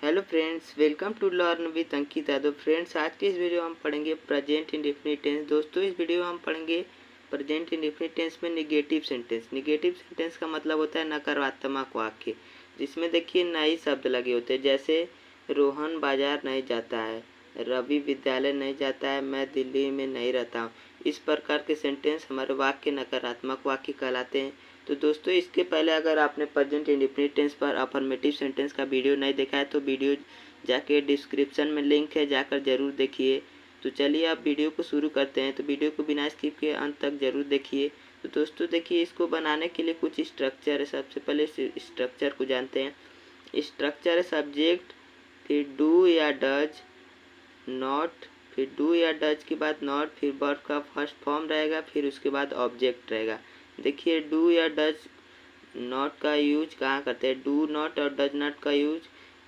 Hello friends, welcome to learn with Ankit Yadav. Friends, आज की इस वीडियो में हम पढ़ेंगे प्रेजेंट इंडेफिनिट टेंस। दोस्तों, इस वीडियो में हम पढ़ेंगे प्रेजेंट इंडेफिनिट टेंस में निगेटिव सेंटेंस। निगेटिव सेंटेंस का मतलब होता है नकारात्मक वाक्य, जिसमें देखिए नए शब्द लगे होते हैं। जैसे रोहन बाजार नहीं जाता है, रवि विद्यालय नहीं जाता है, मैं दिल्ली में नहीं रहता हूँ। इस प्रकार के सेंटेंस हमारे वाक्य नकारात्मक वाक्य कहलाते हैं। तो दोस्तों, इसके पहले अगर आपने प्रेजेंट इंडेफिनिट टेंस पर अफर्मेटिव सेंटेंस का वीडियो नहीं देखा है तो वीडियो जाके डिस्क्रिप्शन में लिंक है, जाकर ज़रूर देखिए। तो चलिए आप वीडियो को शुरू करते हैं। तो वीडियो को बिना स्किप के अंत तक ज़रूर देखिए। तो दोस्तों देखिए, इसको बनाने के लिए कुछ स्ट्रक्चर है। सबसे पहले इस स्ट्रक्चर को जानते हैं। स्ट्रक्चर है सब्जेक्ट, फिर डू या डज, नॉट, फिर डू या डज के बाद नॉट, फिर वर्ब का फर्स्ट फॉर्म रहेगा, फिर उसके बाद ऑब्जेक्ट रहेगा। देखिए, डू या डज नॉट का यूज कहाँ करते हैं? डू नॉट और डज नॉट का यूज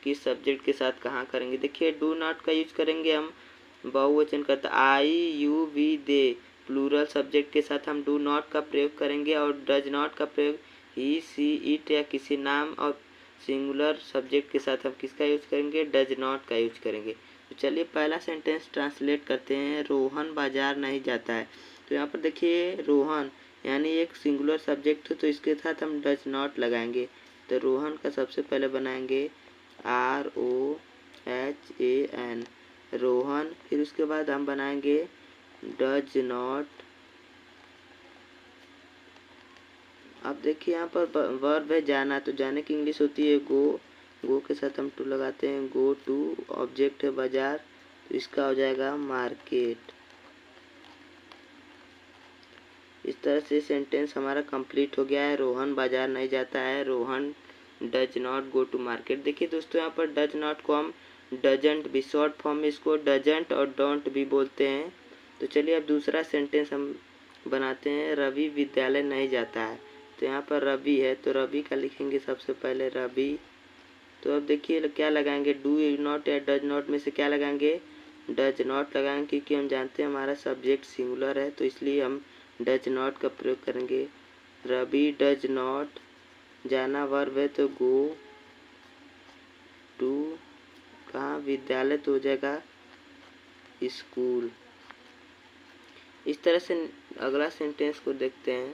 किस सब्जेक्ट के साथ कहाँ करेंगे? देखिए, डू नॉट का यूज करेंगे हम बहुवचन करते I you we they, plural subject के साथ हम डू नॉट का प्रयोग करेंगे। और डज नॉट का प्रयोग ही सी इट या किसी नाम और सिंगुलर सब्जेक्ट के साथ हम किसका यूज करेंगे? डज नॉट का यूज करेंगे। तो चलिए पहला सेंटेंस ट्रांसलेट करते हैं। रोहन बाजार नहीं जाता है। तो यहाँ पर देखिए, रोहन यानी एक सिंगुलर सब्जेक्ट है, तो इसके साथ हम डज नॉट लगाएंगे। तो रोहन का सबसे पहले बनाएंगे ROHAN, रोहन। फिर उसके बाद हम बनाएंगे डज नॉट। अब देखिए, यहाँ पर वर्ब है जाना, तो जाने की इंग्लिश होती है गो। गो के साथ हम टू लगाते हैं, गो टू। ऑब्जेक्ट है बाजार, तो इसका हो जाएगा मार्केट। इस तरह से सेंटेंस हमारा कंप्लीट हो गया है। रोहन बाजार नहीं जाता है, Rohan does not go to market. देखिए दोस्तों, यहाँ पर डज नॉट को हम डजंट भी, शॉर्ट फॉर्म में इसको डजंट और डोंट भी बोलते हैं। तो चलिए अब दूसरा सेंटेंस हम बनाते हैं। रवि विद्यालय नहीं जाता है। तो यहाँ पर रवि है, तो रवि का लिखेंगे सबसे पहले रवि। तो अब देखिए क्या लगाएंगे? डू नॉट या डज नॉट में से क्या लगाएंगे? डज नॉट लगाएंगे, क्योंकि हम जानते हैं हमारा सब्जेक्ट सिंगुलर है, तो इसलिए हम डज नॉट का प्रयोग करेंगे। रवि डज नॉट, जाना वर्ब है तो गो टू, कहाँ विद्यालय तो हो जाएगा स्कूल। इस तरह से अगला सेंटेंस को देखते हैं।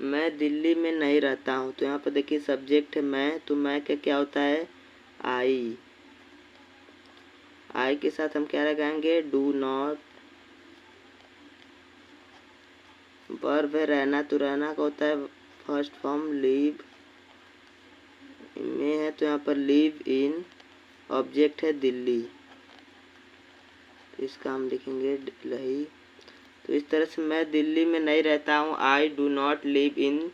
मैं दिल्ली में नहीं रहता हूँ। तो यहाँ पर देखिए सब्जेक्ट है मैं, तो मैं का क्या होता है? आई। आई के साथ हम क्या लगाएंगे? Do not. वर्ब है रहना, तो रहना का होता है फर्स्ट फॉर्म लिव में है, तो यहाँ पर लिव इन। ऑब्जेक्ट है दिल्ली, तो इसका हम लिखेंगे दिल्ली। तो इस तरह से मैं दिल्ली में नहीं रहता हूँ, I do not live in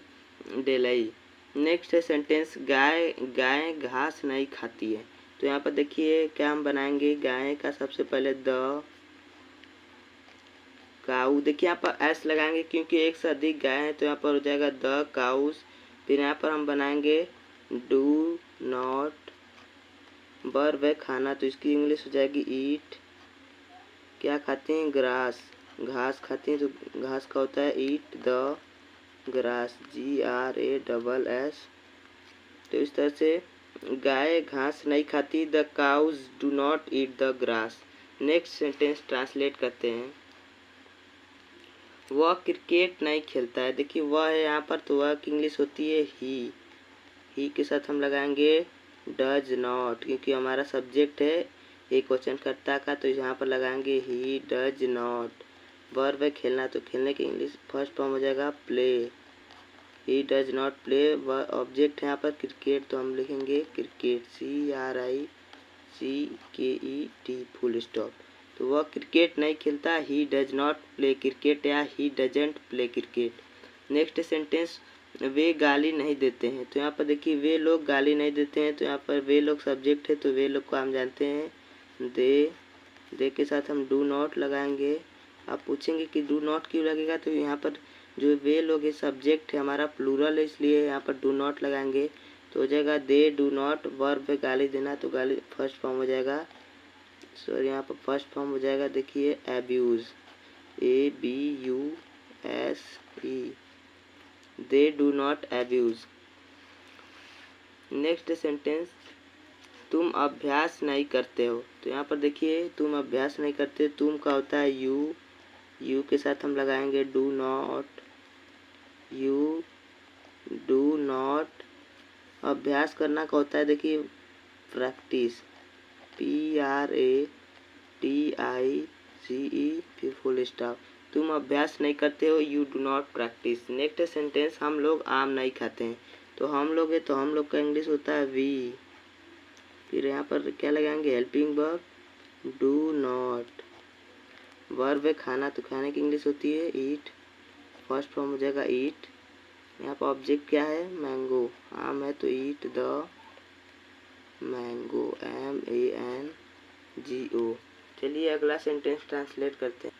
Delhi. Next है सेंटेंस गाय गाय घास नहीं खाती है। तो यहाँ पर देखिए क्या हम बनाएंगे? गाय का सबसे पहले द काऊ। देखिए यहाँ पर एस लगाएंगे क्योंकि एक से अधिक गाय है, तो यहाँ पर हो जाएगा द काउस। फिर यहाँ पर हम बनाएंगे डू नॉट। वर्ब है खाना, तो इसकी इंग्लिश हो जाएगी ईट। क्या खाते हैं? ग्रास, घास खाते हैं, तो घास का होता है ईट द ग्रास, GRASS। तो इस तरह से गाय घास नहीं खाती, the cows do not eat the grass. Next sentence translate करते हैं। वह क्रिकेट नहीं खेलता है। देखिए वह है यहाँ पर, तो वह की इंग्लिश होती है ही के साथ हम लगाएंगे डज नॉट, क्योंकि हमारा सब्जेक्ट है एक वचन कर्ता का, तो यहाँ पर लगाएंगे ही डज नॉट। वर्ब है खेलना, तो खेलने की इंग्लिश फर्स्ट फॉर्म हो जाएगा play. He does not play. Object है यहाँ पर क्रिकेट, तो हम लिखेंगे क्रिकेट, CRICKET फुल स्टॉप। तो वह क्रिकेट नहीं खेलता, he does not play cricket या he doesn't play cricket. Next sentence, वे गाली नहीं देते हैं। तो यहाँ पर देखिए वे लोग गाली नहीं देते हैं, तो यहाँ पर वे लोग सब्जेक्ट है, तो वे लोग को हम जानते हैं दे के साथ हम डू नॉट लगाएंगे। आप पूछेंगे कि डू नॉट क्यों लगेगा? तो यहाँ पर जो वे लोग है सब्जेक्ट है हमारा प्लूरल है, इसलिए यहाँ पर डू नॉट लगाएंगे। तो हो जाएगा दे डू नॉट। वर्ब है गाली देना, तो गाली फर्स्ट फॉर्म हो जाएगा, सॉरी यहाँ पर फर्स्ट फॉर्म हो जाएगा देखिए abuse, ABUSE। They do not abuse. Next sentence, तुम अभ्यास नहीं करते हो। तो यहाँ पर देखिए तुम अभ्यास नहीं करते, तुम का होता है यू, यू के साथ हम लगाएंगे do not, you do not. अभ्यास करना का होता है देखिए प्रैक्टिस, PRATICE फिर फुल स्टॉप। तुम अभ्यास नहीं करते हो, you do not practice. Next sentence, हम लोग आम नहीं खाते हैं। तो हम लोग है तो हम लोग का इंग्लिश होता है वी। फिर यहाँ पर क्या लगाएंगे, helping verb, do not. Verb है खाना, तो खाने की इंग्लिश होती है ईट, फर्स्ट फॉर्म हो जाएगा ईट। यहाँ पर ऑब्जेक्ट क्या है, मैंगो, आम है तो ईट द मैंगो, MANGO। चलिए अगला सेंटेंस ट्रांसलेट करते हैं।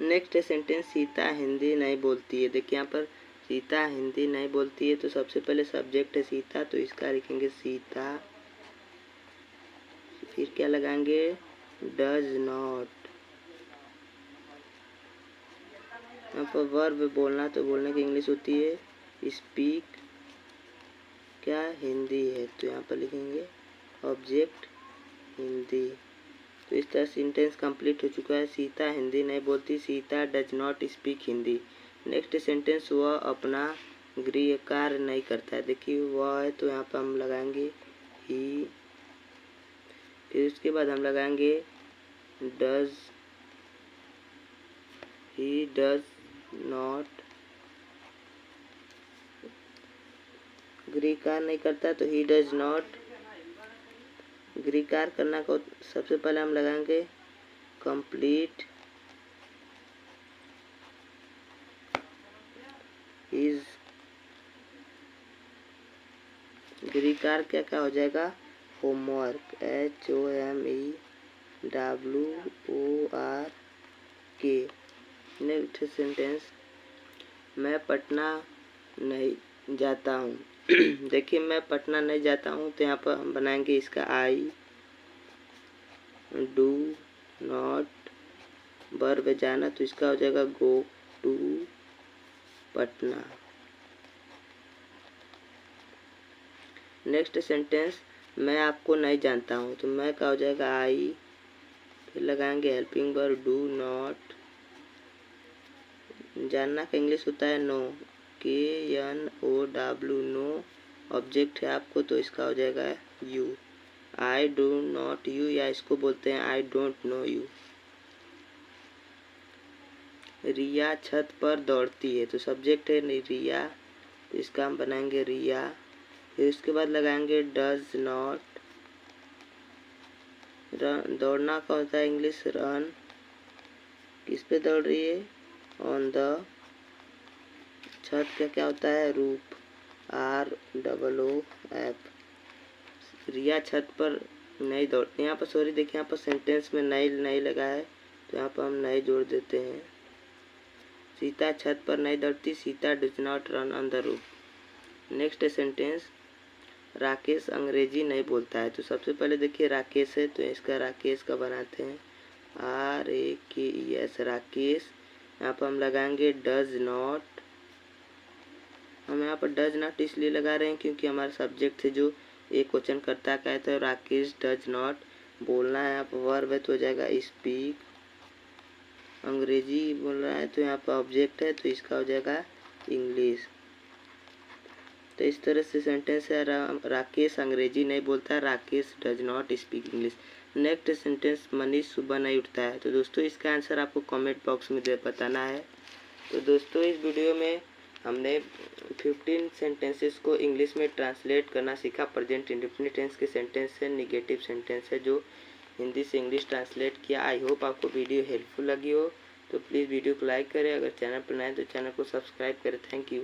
नेक्स्ट सेंटेंस, सीता हिंदी नहीं बोलती है। देखिए यहाँ पर सीता हिंदी नहीं बोलती है, तो सबसे पहले सब्जेक्ट है सीता, तो इसका लिखेंगे सीता। फिर क्या लगाएंगे, डज नॉट। यहाँ पर वर्ब बोलना, तो बोलने की इंग्लिश होती है स्पीक, क्या हिंदी है, तो यहाँ पर लिखेंगे ऑब्जेक्ट हिंदी। तो इस तरह सेंटेंस कंप्लीट हो चुका है। सीता हिंदी नहीं बोलती, Sita does not speak Hindi. Next sentence, वह अपना गृह कार्य नहीं करता है। देखिए वह है तो यहाँ पर हम लगाएंगे ही, फिर उसके बाद हम लगाएंगे डज, ही डज नॉट, गृह कार्य नहीं करता तो ही डज नॉट। गृह कार्य करना को सबसे पहले हम लगाएंगे कंप्लीट इज, गृह कार्य क्या क्या हो जाएगा, होमवर्क, HOMEWORK। नेक्स्ट सेंटेंस, मैं पटना नहीं जाता हूँ। देखिए मैं पटना नहीं जाता हूँ, तो यहाँ पर हम बनाएंगे इसका आई डू नॉट, वर्ब जाना, तो इसका हो जाएगा go to Patna. Next sentence, मैं आपको नहीं जानता हूँ, तो मैं का हो जाएगा आई, फिर लगाएंगे हेल्पिंग वर्ब डू नॉट। जानना का इंग्लिश होता है नो, KNOW, नो। ऑब्जेक्ट है आपको, तो इसका हो जाएगा you, I do not you, या इसको बोलते हैं आई डोंट नो यू। रिया छत पर दौड़ती है, तो सब्जेक्ट है रिया, तो इसका हम बनाएंगे रिया। फिर उसके बाद लगाएंगे डज नॉट। रन, दौड़ना का होता है इंग्लिश रन, किस पे दौड़ रही है, ऑन द। छत का क्या होता है रूफ, ROOF। रिया छत पर नहीं दौड़ती, यहाँ पर सॉरी देखिए यहाँ पर सेंटेंस में नहीं लगा है, तो यहाँ पर हम नहीं जोड़ देते हैं। सीता छत पर नहीं दौड़ती, Sita does not run on the roof. Next sentence, Rakesh अंग्रेजी नहीं बोलता है। तो सबसे पहले देखिए राकेश है, तो इसका राकेश का बनाते हैं RAKES, राकेश। यहाँ पर हम लगाएंगे डज नॉट। हम यहाँ पर डज नॉट इसलिए लगा रहे हैं क्योंकि हमारा सब्जेक्ट है जो एक क्वेश्चन करता है, तो राकेश डज नॉट बोलना है। यहाँ पर वर्ब है तो हो जाएगा स्पीक, अंग्रेजी बोल रहा है, तो यहाँ पर ऑब्जेक्ट है, तो इसका हो जाएगा इंग्लिश। तो इस तरह से सेंटेंस है, राकेश अंग्रेजी नहीं बोलता, Rakesh does not speak English. Next sentence, Manish सुबह नहीं उठता है। तो दोस्तों इसका आंसर आपको कमेंट बॉक्स में बताना है। तो दोस्तों इस वीडियो में हमने 15 सेंटेंसेस को इंग्लिश में ट्रांसलेट करना सीखा। प्रेजेंट इंडेफिनिट टेंस के सेंटेंस है, नेगेटिव सेंटेंस है जो हिंदी से इंग्लिश ट्रांसलेट किया। आई होप आपको वीडियो हेल्पफुल लगी हो, तो प्लीज़ वीडियो को लाइक करें। अगर चैनल पर नए तो चैनल को सब्सक्राइब करें। Thank you.